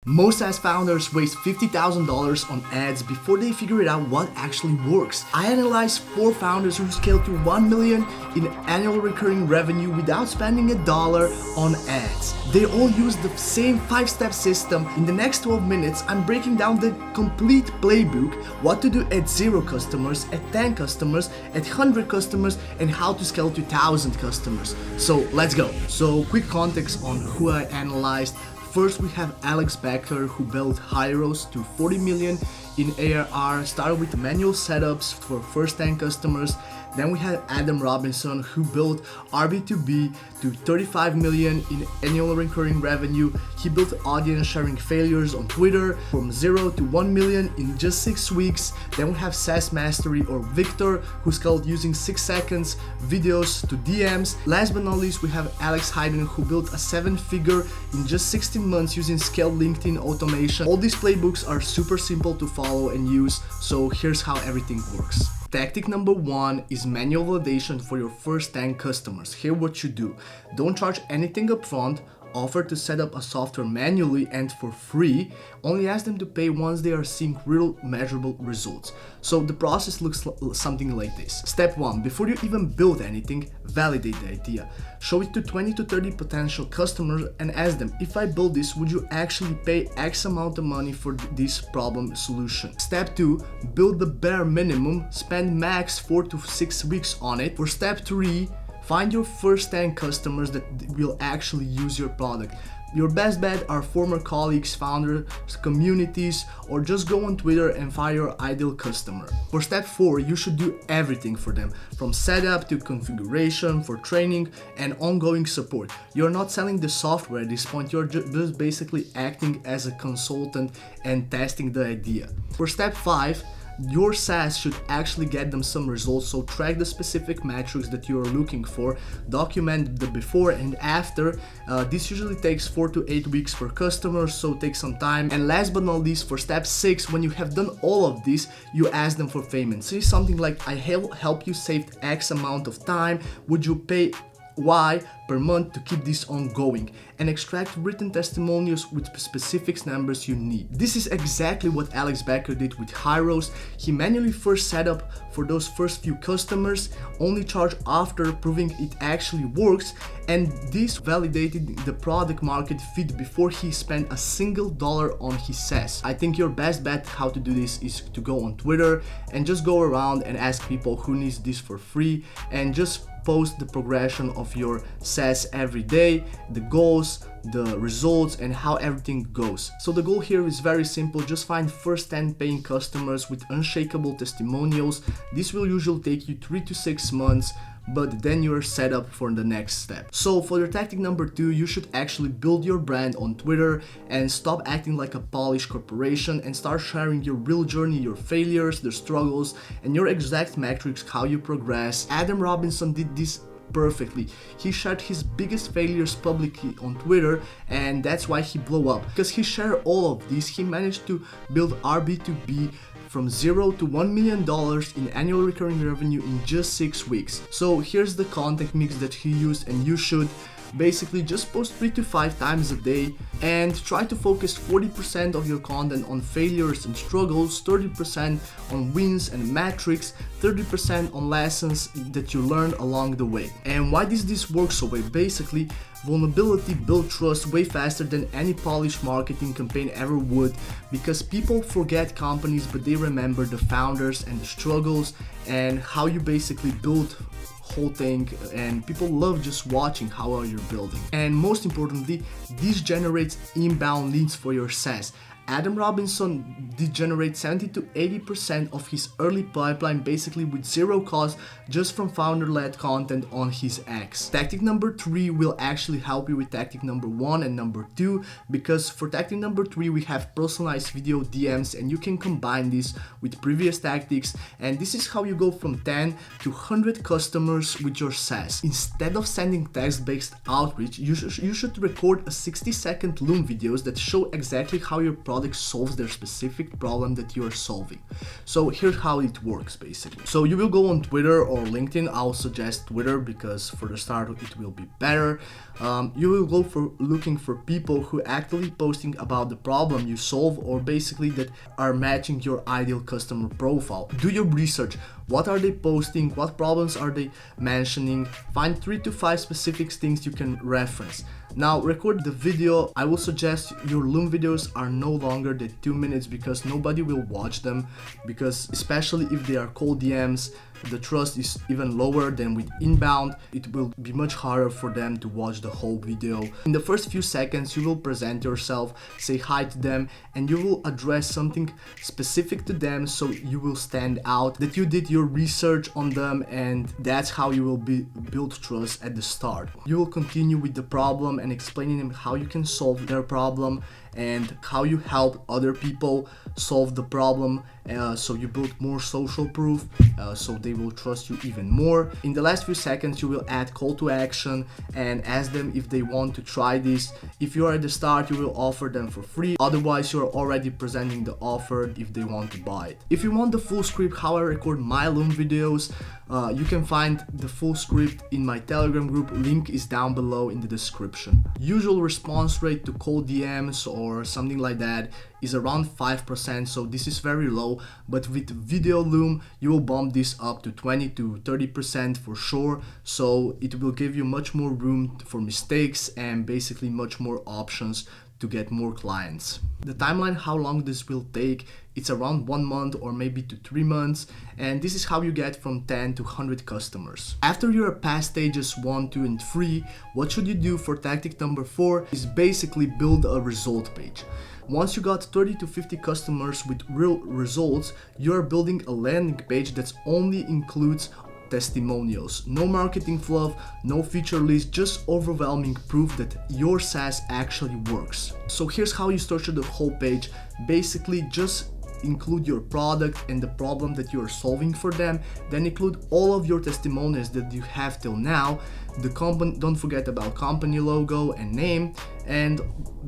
Most SaaS founders waste $50,000 on ads before they figure out what actually works. I analyzed 4 founders who scaled to 1 million in annual recurring revenue without spending $1 on ads. They all use the same 5-step system. In the next 12 minutes, I'm breaking down the complete playbook, what to do at 0 customers, at 10 customers, at 100 customers, and how to scale to 1,000 customers. So let's go. So quick context on who I analyzed. First, we have Alex Becker, who built Hyros to 40 million in ARR, started with manual setups for first 10 customers. Then we had Adam Robinson, who built RB2B to 35 million in annual recurring revenue. He built audience sharing failures on Twitter from 0 to 1 million in just 6 weeks. Then we have SaaS Mastery, or Victor, who scaled using 6 seconds videos to DMs. Last but not least, we have Alex Hayden, who built a 7-figure in just 16 months using scaled LinkedIn automation. All these playbooks are super simple to follow and use, so here's how everything works. Tactic number 1 is manual validation for your first 10 customers. Here what you do: don't charge anything upfront, offer to set up a software manually and for free, only ask them to pay once they are seeing real measurable results. So the process looks something like this. Step 1, before you even build anything, validate the idea. Show it to 20 to 30 potential customers and ask them, if I build this, would you actually pay X amount of money for this problem solution? Step 2, build the bare minimum, spend max 4 to 6 weeks on it. For step 3, find your first 10 customers that will actually use your product. Your best bet are former colleagues, founders, communities, or just go on Twitter and find your ideal customer. For step 4, you should do everything for them, from setup to configuration, for training and ongoing support. You're not selling the software at this point, you're just basically acting as a consultant and testing the idea. For step 5, your SaaS should actually get them some results, so track the specific metrics that you are looking for, document the before and after. This usually takes 4 to 8 weeks per customer, so take some time. And last but not least, for step 6, when you have done all of this, you ask them for payment. Say something like, I help you save X amount of time, would you pay Y per month to keep this ongoing, and extract written testimonials with specific numbers you need. This is exactly what Alex Becker did with Hyros. He manually first set up for those first few customers, only charge after proving it actually works, and this validated the product market fit before he spent a single dollar on his SaaS. I think your best bet how to do this is to go on Twitter and just go around and ask people who needs this for free, and just post the progression of your SaaS every day, the goals, the results, and how everything goes. So the goal here is very simple: just find first 10 paying customers with unshakable testimonials. This will usually take you 3 to 6 months, but then you're set up for the next step. So for your tactic number 2, you should actually build your brand on Twitter and stop acting like a polished corporation and start sharing your real journey, your failures, the struggles, and your exact metrics, how you progress. Adam Robinson did this perfectly. He shared his biggest failures publicly on Twitter, and that's why he blew up. Because he shared all of this, he managed to build RB2B from 0 to $1 million in annual recurring revenue in just 6 weeks. So here's the content mix that he used, and you should basically just post 3 to 5 times a day and try to focus 40% of your content on failures and struggles, 30% on wins and metrics, 30% on lessons that you learned along the way. And why does this work so well? Basically, vulnerability builds trust way faster than any polished marketing campaign ever would, because people forget companies but they remember the founders and the struggles and how you basically build whole thing, and people love just watching how well you're building. And most importantly, this generates inbound leads for your SaaS. Adam Robinson did generate 70 to 80% of his early pipeline basically with zero cost, just from founder-led content on his X. Tactic number 3 will actually help you with tactic number 1 and number 2, because for tactic number 3 we have personalized video DMs, and you can combine this with previous tactics, and this is how you go from 10 to 100 customers with your SaaS. Instead of sending text-based outreach, you should record a 60-second Loom videos that show exactly how your product product solves their specific problem that you are solving. So here's how it works basically. So you will go on Twitter or LinkedIn. I'll suggest Twitter because for the start it will be better. You will go for looking for people who actively posting about the problem you solve, or basically that are matching your ideal customer profile. Do your research. What are they posting? What problems are they mentioning? Find 3 to 5 specific things you can reference. Now record the video. I will suggest your Loom videos are no longer than 2 minutes because nobody will watch them, because especially if they are cold DMs, the trust is even lower than with inbound. It will be much harder for them to watch the whole video. In the first few seconds, you will present yourself, say hi to them, and you will address something specific to them so you will stand out, that you did your research on them, and that's how you will build trust at the start. You will continue with the problem and explaining them how you can solve their problem and how you help other people solve the problem, so you build more social proof, so they will trust you even more. In the last few seconds, you will add call to action and ask them if they want to try this. If you are at the start, you will offer them for free. Otherwise, you are already presenting the offer if they want to buy it. If you want the full script how I record my Loom videos, you can find the full script in my Telegram group. Link is down below in the description. Usual response rate to cold DMs or something like that is around 5%, so this is very low, but with Video Loom you will bump this up to 20 to 30% for sure, so it will give you much more room for mistakes and basically much more options to get more clients. The timeline, how long this will take, it's around 1 month or maybe to 3 months, and this is how you get from 10 to 100 customers. After you are past stages 1, 2 and 3, what should you do for tactic number 4 is basically build a result page. Once you got 30 to 50 customers with real results, you are building a landing page that only includes testimonials. No marketing fluff, no feature list, just overwhelming proof that your SaaS actually works. So here's how you structure the whole page. Basically just include your product and the problem that you are solving for them, then include all of your testimonials that you have till now. The company, don't forget about company logo and name, and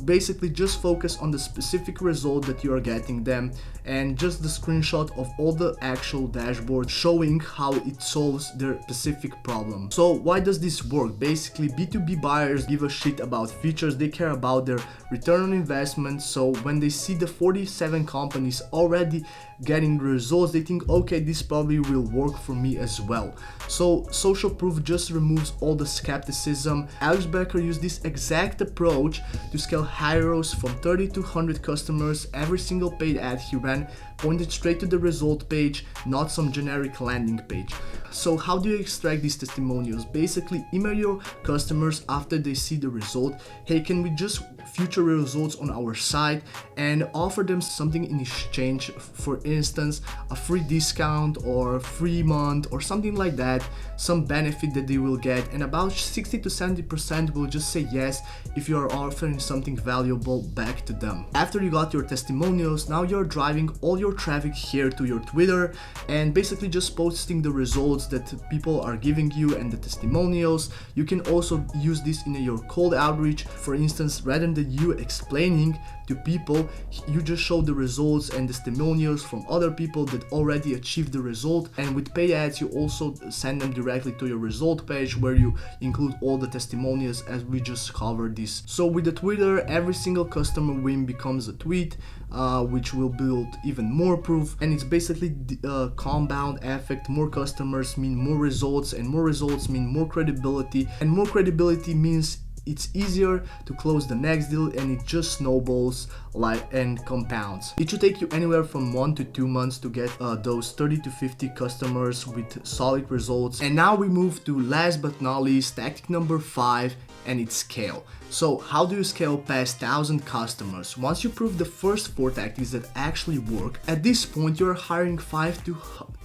basically just focus on the specific result that you are getting them, and just the screenshot of all the actual dashboard showing how it solves their specific problem. So why does this work? Basically B2B buyers give a shit about features, they care about their return on investment. So when they see the 47 companies already getting results, they think, okay, this probably will work for me as well. So social proof just removes all the skepticism. Alex Becker used this exact approach to scale Hyros from 30 to 100 customers. Every single paid ad he ran pointed straight to the result page, not some generic landing page. So how do you extract these testimonials? Basically email your customers after they see the result. Hey, can we just future results on our site, and offer them something in exchange, for instance a free discount or free month or something like that, some benefit that they will get, and about 60 to 70% will just say yes if you are offering something valuable back to them. After you got your testimonials, now you're driving all your traffic here to your Twitter and basically just posting the results that people are giving you and the testimonials. You can also use this in your cold outreach. For instance, rather than you explaining to people, you just show the results and testimonials from other people that already achieved the result. And with paid ads, you also send them directly to your result page where you include all the testimonials, as we just covered this. So with the Twitter, every single customer win becomes a tweet, which will build even more proof, and it's basically the compound effect. More customers mean more results, and more results mean more credibility, and more credibility means it's easier to close the next deal, and it just snowballs and compounds. It should take you anywhere from 1 to 2 months to get those 30 to 50 customers with solid results. And now we move to last but not least, tactic number 5, and it's scale. So how do you scale past 1,000 customers? Once you prove the first 4 tactics that actually work, at this point you're hiring 5 to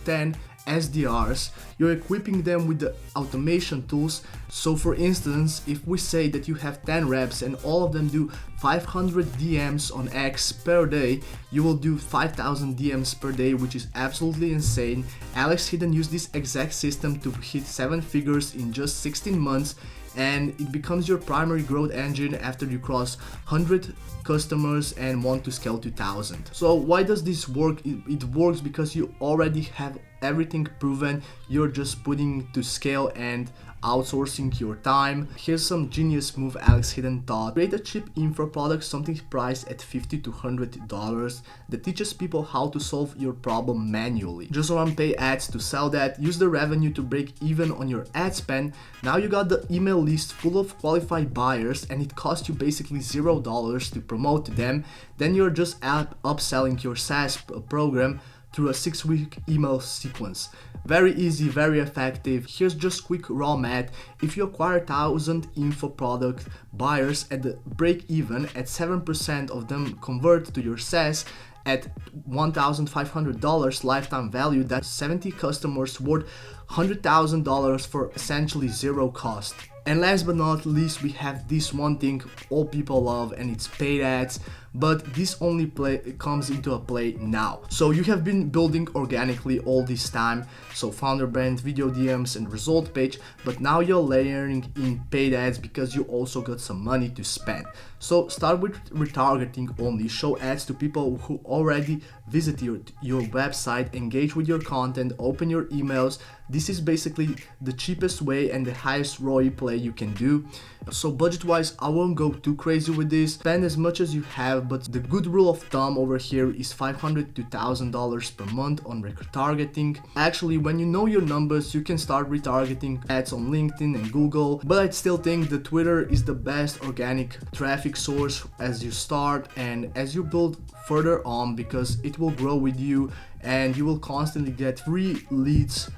10 SDRs, you're equipping them with the automation tools. So for instance, if we say that you have 10 reps and all of them do 500 DMs on X per day, you will do 5,000 DMs per day, which is absolutely insane. Alex Hidden used this exact system to hit 7 figures in just 16 months, and it becomes your primary growth engine after you cross 100 customers and want to scale to 1,000. So why does this work? It works because you already have everything proven. You're just putting to scale and outsourcing your time. Here's some genius move Alex Hidden thought. Create a cheap info product, something priced at $50 to $100 that teaches people how to solve your problem manually. Just run pay ads to sell that, use the revenue to break even on your ad spend. Now you got the email list full of qualified buyers and it costs you basically $0 to promote to them. Then you're just upselling your SaaS program through a 6-week email sequence. Very easy, very effective. Here's just quick raw math. If you acquire 1,000 info product buyers at the break even, at 7% of them convert to your SaaS at $1,500 lifetime value, that's 70 customers worth $100,000 for essentially zero cost. And last but not least, we have this one thing all people love, and it's paid ads, but this only comes into a play now. So you have been building organically all this time, so founder brand, video DMs and result page, but now you're layering in paid ads because you also got some money to spend. So start with retargeting only, show ads to people who already visit your website, engage with your content, open your emails. This is basically the cheapest way and the highest ROI play you can do. So budget wise, I won't go too crazy with this. Spend as much as you have, but the good rule of thumb over here is $500 to $1,000 per month on retargeting. Actually, when you know your numbers, you can start retargeting ads on LinkedIn and Google, but I still think that Twitter is the best organic traffic source as you start and as you build further on, because it will grow with you and you will constantly get free leads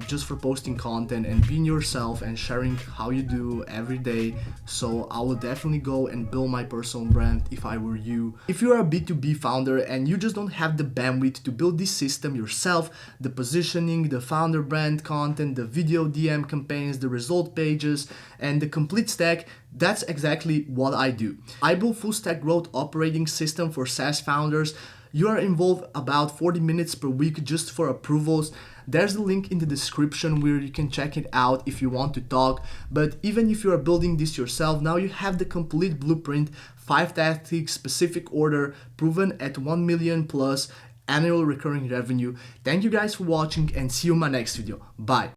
just for posting content and being yourself and sharing how you do every day. So I will definitely go and build my personal brand if I were you. If you are a B2B founder and you just don't have the bandwidth to build this system yourself, the positioning, the founder brand content, the video DM campaigns, the result pages, and the complete stack, that's exactly what I do. I build full stack growth operating system for SaaS founders. You are involved about 40 minutes per week just for approvals. There's a link in the description where you can check it out if you want to talk. But even if you are building this yourself, now you have the complete blueprint, 5 tactics, specific order, proven at 1 million plus annual recurring revenue. Thank you guys for watching and see you in my next video. Bye.